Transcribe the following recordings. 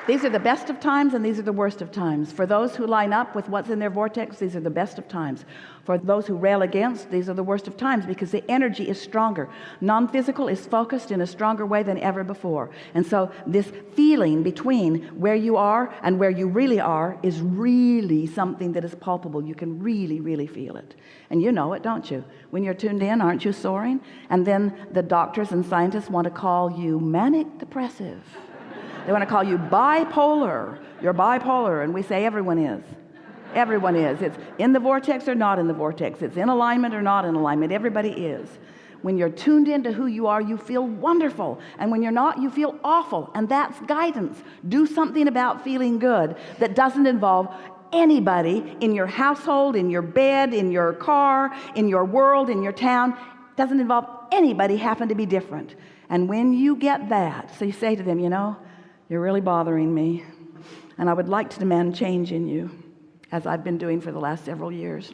These are the best of times and these are the worst of times. For those who line up with what's in their vortex, these are the best of times. For those who rail against, these are the worst of times, because the energy is stronger. Non-physical is focused in a stronger way than ever before. And so this feeling between where you are and where you really are is really something that is palpable. You can really, really feel it. And you know it, don't you? When you're tuned in, aren't you soaring? And then the doctors and scientists want to call you manic depressive. They want to call you bipolar. You're bipolar. And we say everyone is. Everyone is. It's in the vortex or not in the vortex. It's in alignment or not in alignment. Everybody is. When you're tuned into who you are, you feel wonderful. And when you're not, you feel awful. And that's guidance. Do something about feeling good that doesn't involve anybody in your household, in your bed, in your car, in your world, in your town. Doesn't involve anybody happen to be different. And when you get that, so you say to them, you know, you're really bothering me, and I would like to demand change in you, as I've been doing for the last several years.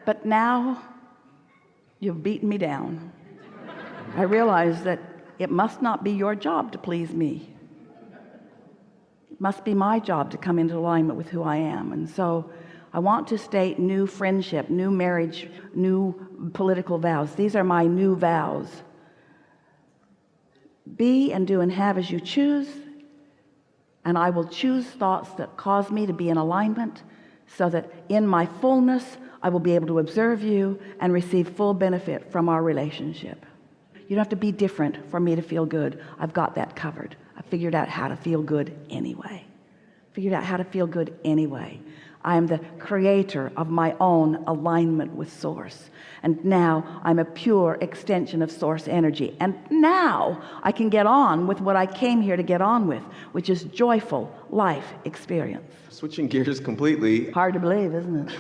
But now you've beaten me down. I realize that it must not be your job to please me. It must be my job to come into alignment with who I am. And so I want to state new friendship, new marriage, new political vows. These are my new vows. Be and do and have as you choose, and I will choose thoughts that cause me to be in alignment, so that in my fullness I will be able to observe you and receive full benefit from our relationship. You don't have to be different for me to feel good. I've got that covered. I figured out how to feel good anyway. I am the creator of my own alignment with Source. And now I'm a pure extension of Source energy. And now I can get on with what I came here to get on with, which is joyful life experience. Switching gears completely. Hard to believe, isn't it?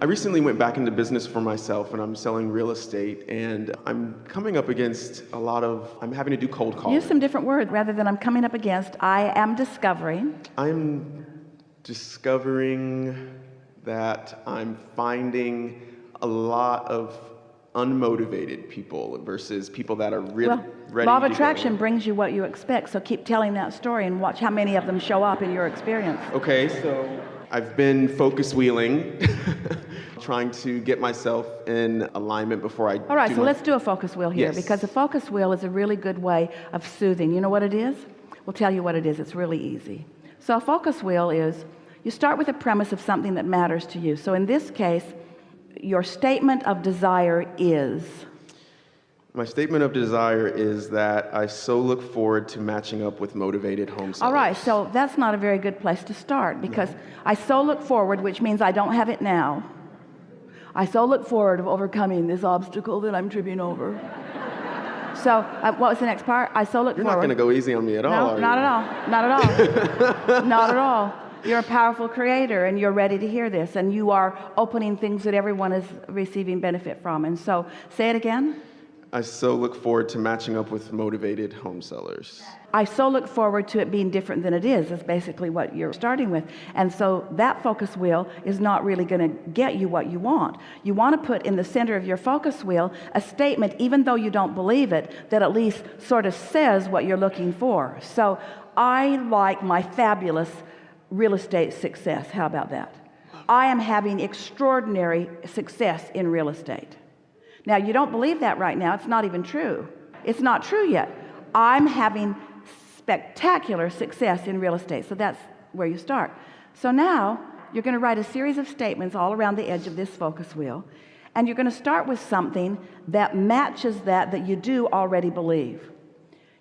I recently went back into business for myself, and I'm selling real estate, and I'm coming up against I'm having to do cold calling. Use some different words rather than I'm coming up against. I am discovering that I'm finding a lot of unmotivated people versus people that are really ready. Law of attraction brings you what you expect, so keep telling that story and watch how many of them show up in your experience. Okay, so I've been focus wheeling, trying to get myself in alignment before I All right, so let's do a focus wheel here, because a focus wheel is a really good way of soothing. You know what it is? We'll tell you what it is. It's really easy. So a focus wheel is, you start with a premise of something that matters to you. So in this case, your statement of desire is? My statement of desire is that I so look forward to matching up with motivated home sellers. All right, so that's not a very good place to start, because I so look forward, which means I don't have it now. I so look forward to overcoming this obstacle that I'm tripping over. So what was the next part? I so look You're forward. not going to go easy on me at all, No, not at all. Not at all. Not at all. You're a powerful creator, and you're ready to hear this, and you are opening things that everyone is receiving benefit from. And so say it again. I so look forward to matching up with motivated home sellers. I so look forward to it being different than it is basically what you're starting with. And so that focus wheel is not really going to get you what you want. You want to put in the center of your focus wheel a statement, even though you don't believe it, that at least sort of says what you're looking for. So I like my fabulous real estate success. How about that? I am having extraordinary success in real estate. Now, you don't believe that right now. It's not even true. It's not true yet. I'm having spectacular success in real estate. So that's where you start. So now you're going to write a series of statements all around the edge of this focus wheel. And you're going to start with something that matches that you do already believe.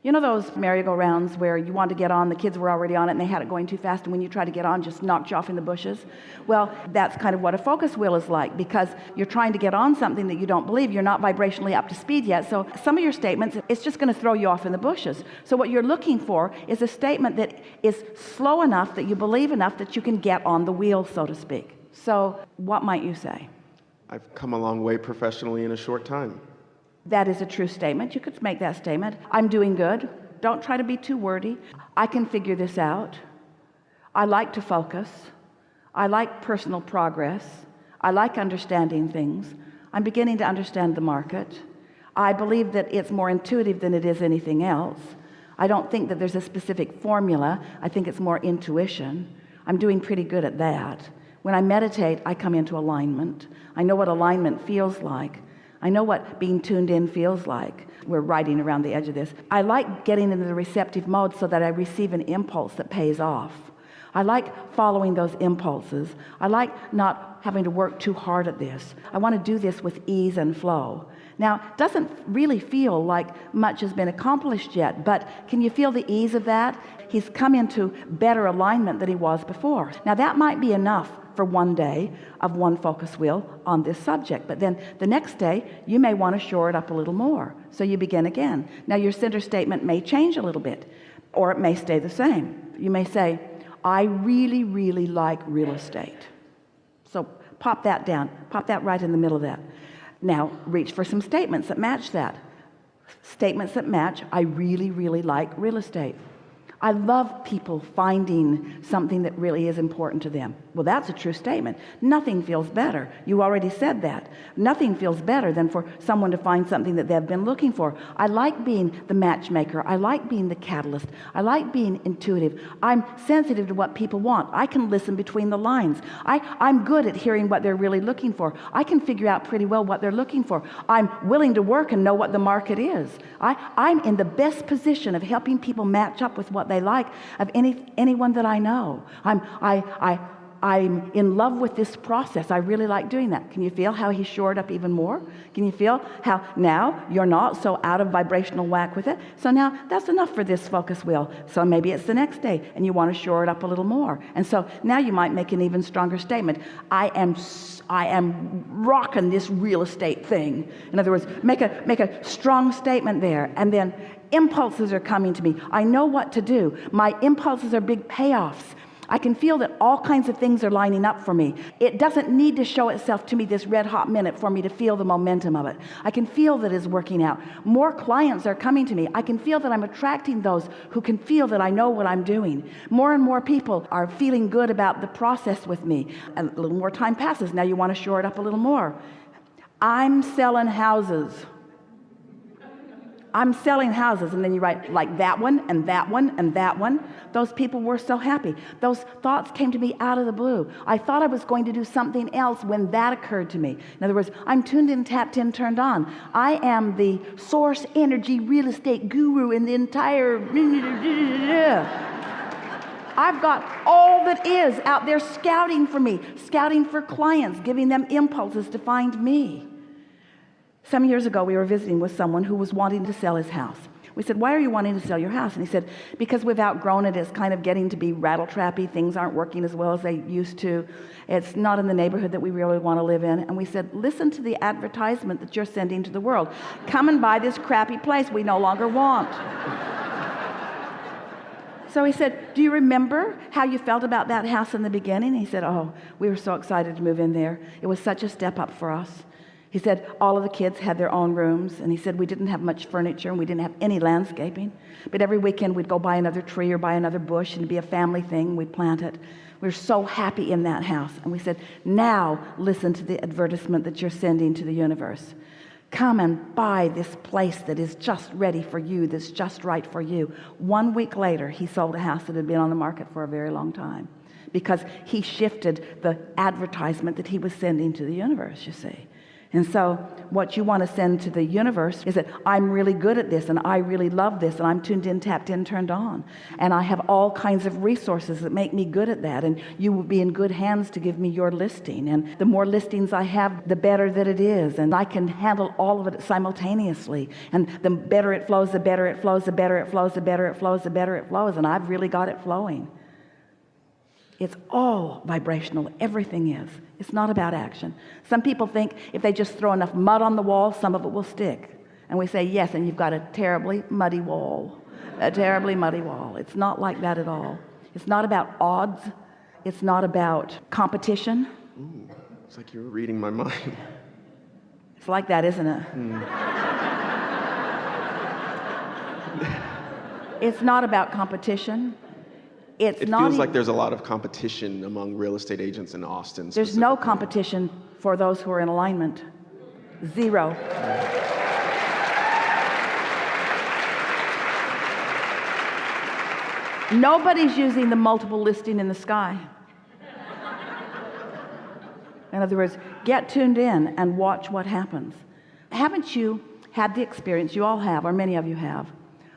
You know those merry-go-rounds where you want to get on, the kids were already on it and they had it going too fast, and when you try to get on, just knocked you off in the bushes? Well, that's kind of what a focus wheel is like, because you're trying to get on something that you don't believe. You're not vibrationally up to speed yet. So some of your statements, it's just going to throw you off in the bushes. So what you're looking for is a statement that is slow enough, that you believe enough, that you can get on the wheel, so to speak. So what might you say? I've come a long way professionally in a short time. That is a true statement. You could make that statement. I'm doing good. Don't try to be too wordy. I can figure this out. I like to focus. I like personal progress. I like understanding things. I'm beginning to understand the market. I believe that it's more intuitive than it is anything else. I don't think that there's a specific formula. I think it's more intuition. I'm doing pretty good at that. When I meditate, I come into alignment. I know what alignment feels like. I know what being tuned in feels like. We're riding around the edge of this. I like getting into the receptive mode so that I receive an impulse that pays off. I like following those impulses. I like not having to work too hard at this. I want to do this with ease and flow. Now, it doesn't really feel like much has been accomplished yet, but can you feel the ease of that? He's come into better alignment than he was before. Now, that might be enough for one day of one focus wheel on this subject, but then the next day you may want to shore it up a little more. So you begin again. Now, your center statement may change a little bit, or it may stay the same. You may say, I really, really like real estate. So pop that down. Pop that right in the middle of that. Now, reach for some statements that match that. Statements that match, I really, really like real estate. I love people finding something that really is important to them. Well, that's a true statement. Nothing feels better. You already said that. Nothing feels better than for someone to find something that they've been looking for. I like being the matchmaker. I like being the catalyst. I like being intuitive. I'm sensitive to what people want. I can listen between the lines. I'm good at hearing what they're really looking for. I can figure out pretty well what they're looking for. I'm willing to work and know what the market is. I'm in the best position of helping people match up with what they like of anyone that I know. I'm in love with this process. I really like doing that. Can you feel how he shored up even more? Can you feel how now you're not so out of vibrational whack with it? So now that's enough for this focus wheel. So maybe it's the next day and you want to shore it up a little more. And so now you might make an even stronger statement. I am rocking this real estate thing. In other words, make a strong statement there. And then impulses are coming to me. I know what to do. My impulses are big payoffs. I can feel that all kinds of things are lining up for me. It doesn't need to show itself to me this red hot minute for me to feel the momentum of it. I can feel that it's working out. More clients are coming to me. I can feel that I'm attracting those who can feel that I know what I'm doing. More and more people are feeling good about the process with me. A little more time passes. Now you want to shore it up a little more. I'm selling houses. I'm selling houses. And then you write like that one and that one and that one. Those people were so happy. Those thoughts came to me out of the blue. I thought I was going to do something else when that occurred to me. In other words, I'm tuned in, tapped in, turned on. I am the source energy real estate guru in the entire... I've got all that is out there scouting for me, scouting for clients, giving them impulses to find me. Some years ago, we were visiting with someone who was wanting to sell his house. We said, why are you wanting to sell your house? And he said, because we've outgrown it. It's kind of getting to be rattle-trappy. Things aren't working as well as they used to. It's not in the neighborhood that we really want to live in. And we said, listen to the advertisement that you're sending to the world. Come and buy this crappy place we no longer want. So he said, do you remember how you felt about that house in the beginning? He said, oh, we were so excited to move in there. It was such a step up for us. He said all of the kids had their own rooms, and he said we didn't have much furniture and we didn't have any landscaping, but every weekend we'd go buy another tree or buy another bush, and it'd be a family thing. We'd plant it. We were so happy in that house. And we said, now listen to the advertisement that you're sending to the universe. Come and buy this place that is just ready for you, that's just right for you. 1 week later, he sold a house that had been on the market for a very long time because he shifted the advertisement that he was sending to the universe, you see. And so what you want to send to the universe is that I'm really good at this, and I really love this, and I'm tuned in, tapped in, turned on. And I have all kinds of resources that make me good at that, and you will be in good hands to give me your listing. And the more listings I have, the better that it is, and I can handle all of it simultaneously. And the better it flows, the better it flows, the better it flows, the better it flows, the better it flows, and I've really got it flowing. It's all vibrational. Everything is. It's not about action. Some people think if they just throw enough mud on the wall, some of it will stick. And we say, yes, and you've got a terribly muddy wall. A terribly muddy wall. It's not like that at all. It's not about odds. It's not about competition. Ooh, it's like you were reading my mind. It's like that, isn't it? It's not about competition. It feels like there's a lot of competition among real estate agents in Austin. There's no competition for those who are in alignment. Zero. Nobody's using the multiple listing in the sky. In other words, get tuned in and watch what happens. Haven't you had the experience, you all have, or many of you have,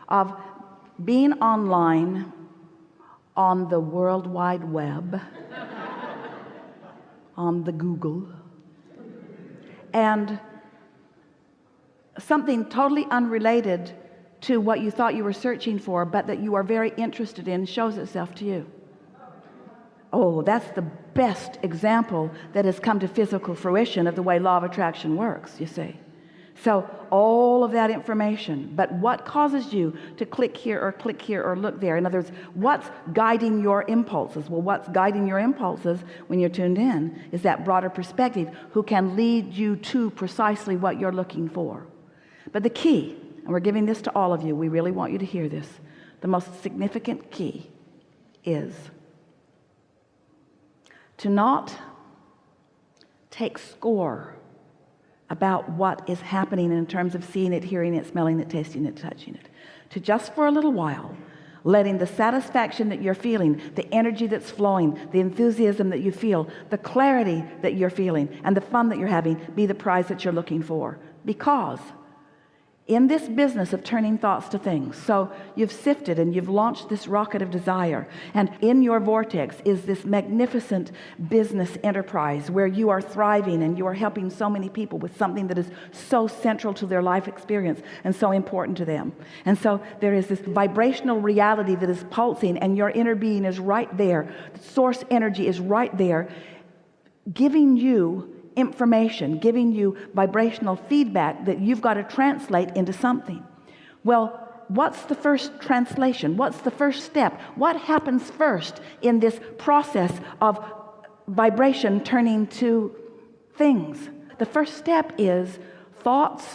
of being online on the World Wide Web, on the Google, and something totally unrelated to what you thought you were searching for, but that you are very interested in, shows itself to you? Oh, that's the best example that has come to physical fruition of the way law of attraction works, you see. So all of that information, but what causes you to click here or look there? In other words, what's guiding your impulses? Well, what's guiding your impulses when you're tuned in is that broader perspective who can lead you to precisely what you're looking for. But the key, and we're giving this to all of you, we really want you to hear this, the most significant key is to not take score about what is happening in terms of seeing it, hearing it, smelling it, tasting it, touching it. To just for a little while, letting the satisfaction that you're feeling, the energy that's flowing, the enthusiasm that you feel, the clarity that you're feeling, and the fun that you're having be the prize that you're looking for. Because in this business of turning thoughts to things, so you've sifted and you've launched this rocket of desire, and in your vortex is this magnificent business enterprise where you are thriving and you are helping so many people with something that is so central to their life experience and so important to them. And so there is this vibrational reality that is pulsing, and your inner being is right there. The source energy is right there, giving you information, giving you vibrational feedback that you've got to translate into something. Well, what's the first translation? What's the first step? What happens first in this process of vibration turning to things? The first step is thoughts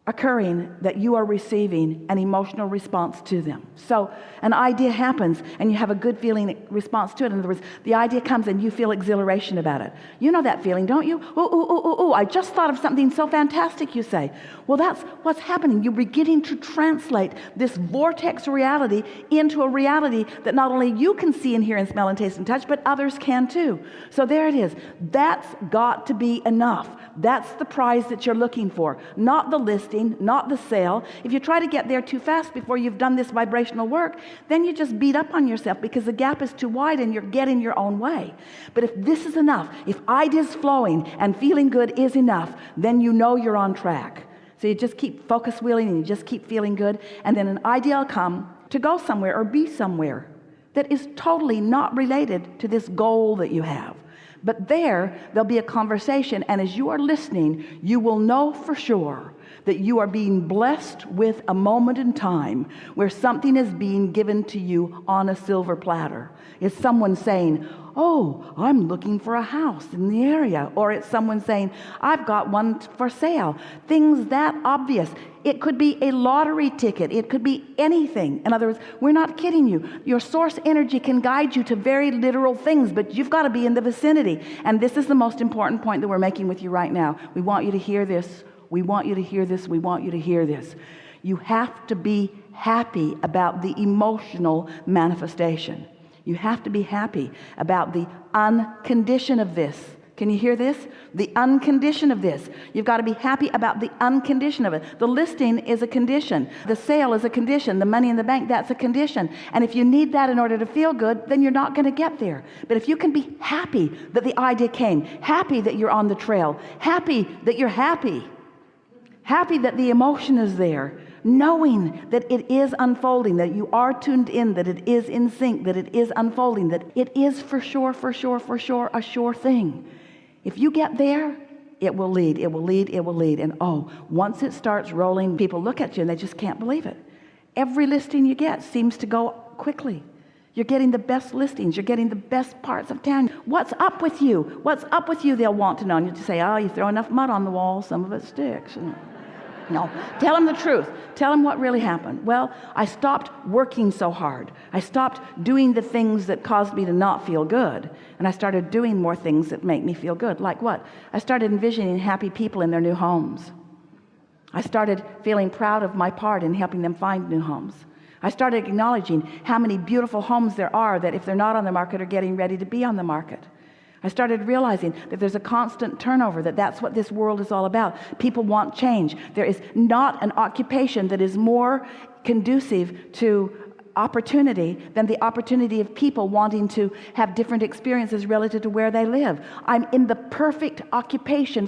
occurring that you are receiving an emotional response to them. So an idea happens and you have a good feeling response to it. In other words, the idea comes and you feel exhilaration about it. You know that feeling, don't you? Oh, I just thought of something so fantastic, you say. Well, that's what's happening. You're beginning to translate this vortex reality into a reality that not only you can see and hear and smell and taste and touch, but others can too. So there it is. That's got to be enough. That's the prize that you're looking for, not the listing, not the sale. If you try to get there too fast before you've done this vibrational work, then you just beat up on yourself because the gap is too wide and you're getting your own way. But if this is enough, if ideas flowing and feeling good is enough, then you know you're on track. So you just keep focus wheeling and you just keep feeling good, and then an idea will come to go somewhere or be somewhere that is totally not related to this goal that you have. But there'll be a conversation, and as you are listening, you will know for sure that you are being blessed with a moment in time where something is being given to you on a silver platter. It's someone saying, oh, I'm looking for a house in the area. Or it's someone saying, I've got one for sale. Things that obvious. It could be a lottery ticket. It could be anything. In other words, we're not kidding you. Your source energy can guide you to very literal things, but you've got to be in the vicinity. And this is the most important point that we're making with you right now. We want you to hear this. We want you to hear this. We want you to hear this. You have to be happy about the emotional manifestation. You have to be happy about the uncondition of this. Can you hear this? The uncondition of this. You've got to be happy about the uncondition of it. The listing is a condition. The sale is a condition. The money in the bank, that's a condition. And if you need that in order to feel good, then you're not going to get there. But if you can be happy that the idea came, happy that you're on the trail, happy that you're happy that the emotion is there, knowing that it is unfolding, that you are tuned in, that it is in sync, that it is unfolding, that it is for sure, a sure thing. If you get there, it will lead. And once it starts rolling, people look at you and they just can't believe it. Every listing you get seems to go quickly. You're getting the best listings. You're getting the best parts of town. What's up with you? What's up with you? They'll want to know. And you just say, oh, you throw enough mud on the wall, some of it sticks. No, tell them the truth. Tell them what really happened. Well, I stopped working so hard. I stopped doing the things that caused me to not feel good. And I started doing more things that make me feel good. Like what? I started envisioning happy people in their new homes. I started feeling proud of my part in helping them find new homes. I started acknowledging how many beautiful homes there are that if they're not on the market are getting ready to be on the market. I started realizing that there's a constant turnover, that's what this world is all about. People want change. There is not an occupation that is more conducive to opportunity than the opportunity of people wanting to have different experiences relative to where they live. I'm in the perfect occupation